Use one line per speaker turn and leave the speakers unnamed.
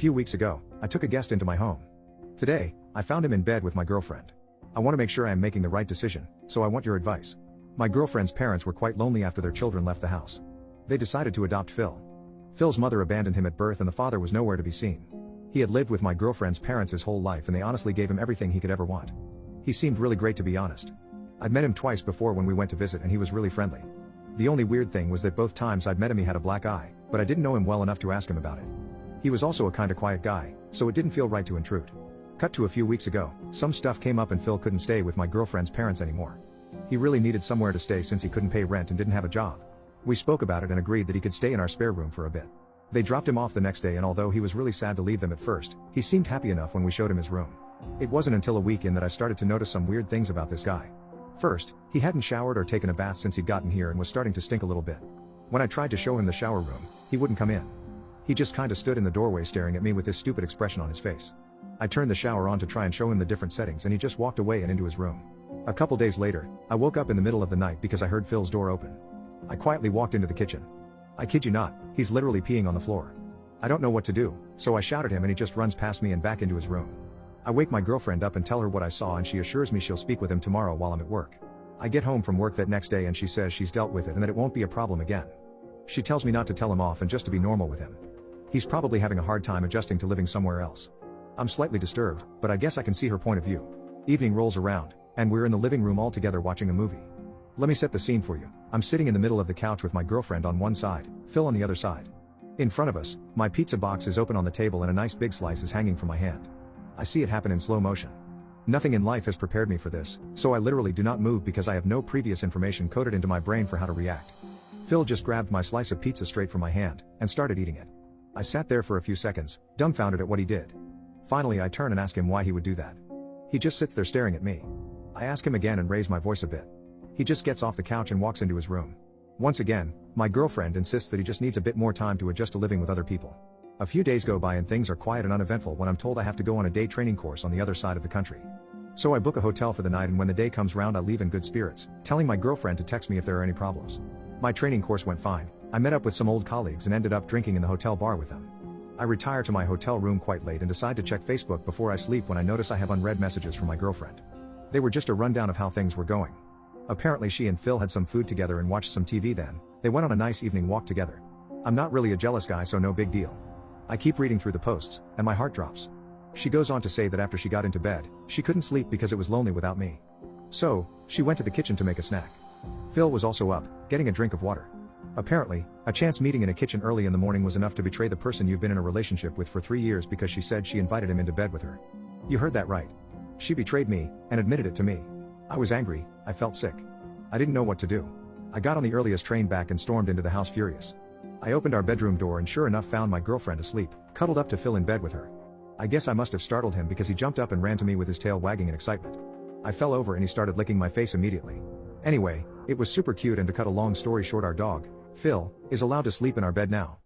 few weeks ago, I took a guest into my home. Today, I found him in bed with my girlfriend. I want to make sure I am making the right decision, so I want your advice. My girlfriend's parents were quite lonely after their children left the house. They decided to adopt Phil. Phil's mother abandoned him at birth and the father was nowhere to be seen. He had lived with my girlfriend's parents his whole life and they honestly gave him everything he could ever want. He seemed really great, to be honest. I'd met him twice before when we went to visit and he was really friendly. The only weird thing was that both times I'd met him he had a black eye, but I didn't know him well enough to ask him about it. He was also a kinda quiet guy, so it didn't feel right to intrude. Cut to a few weeks ago, some stuff came up and Phil couldn't stay with my girlfriend's parents anymore. He really needed somewhere to stay since he couldn't pay rent and didn't have a job. We spoke about it and agreed that he could stay in our spare room for a bit. They dropped him off the next day and although he was really sad to leave them at first, he seemed happy enough when we showed him his room. It wasn't until a week in that I started to notice some weird things about this guy. First, he hadn't showered or taken a bath since he'd gotten here and was starting to stink a little bit. When I tried to show him the shower room, he wouldn't come in. He just kinda stood in the doorway staring at me with this stupid expression on his face. I turned the shower on to try and show him the different settings and he just walked away and into his room. A couple days later, I woke up in the middle of the night because I heard Phil's door open. I quietly walked into the kitchen. I kid you not, he's literally peeing on the floor. I don't know what to do, so I shout at him and he just runs past me and back into his room. I wake my girlfriend up and tell her what I saw and she assures me she'll speak with him tomorrow while I'm at work. I get home from work that next day and she says she's dealt with it and that it won't be a problem again. She tells me not to tell him off and just to be normal with him. He's probably having a hard time adjusting to living somewhere else. I'm slightly disturbed, but I guess I can see her point of view. Evening rolls around, and we're in the living room all together watching a movie. Let me set the scene for you. I'm sitting in the middle of the couch with my girlfriend on one side, Phil on the other side. In front of us, my pizza box is open on the table and a nice big slice is hanging from my hand. I see it happen in slow motion. Nothing in life has prepared me for this, so I literally do not move because I have no previous information coded into my brain for how to react. Phil just grabbed my slice of pizza straight from my hand, and started eating it. I sat there for a few seconds, dumbfounded at what he did. Finally I turn and ask him why he would do that. He just sits there staring at me. I ask him again and raise my voice a bit. He just gets off the couch and walks into his room. Once again, my girlfriend insists that he just needs a bit more time to adjust to living with other people. A few days go by and things are quiet and uneventful when I'm told I have to go on a day training course on the other side of the country. So I book a hotel for the night and when the day comes round I leave in good spirits, telling my girlfriend to text me if there are any problems. My training course went fine. I met up with some old colleagues and ended up drinking in the hotel bar with them. I retire to my hotel room quite late and decide to check Facebook before I sleep when I notice I have unread messages from my girlfriend. They were just a rundown of how things were going. Apparently she and Phil had some food together and watched some TV then. They went on a nice evening walk together. I'm not really a jealous guy so no big deal. I keep reading through the posts, and my heart drops. She goes on to say that after she got into bed, she couldn't sleep because it was lonely without me. So, she went to the kitchen to make a snack. Phil was also up, getting a drink of water. Apparently, a chance meeting in a kitchen early in the morning was enough to betray the person you've been in a relationship with for 3 years because she said she invited him into bed with her. You heard that right. She betrayed me, and admitted it to me. I was angry, I felt sick. I didn't know what to do. I got on the earliest train back and stormed into the house furious. I opened our bedroom door and sure enough found my girlfriend asleep, cuddled up to Phil in bed with her. I guess I must have startled him because he jumped up and ran to me with his tail wagging in excitement. I fell over and he started licking my face immediately. Anyway, it was super cute and to cut a long story short our dog, Phil, is allowed to sleep in our bed now.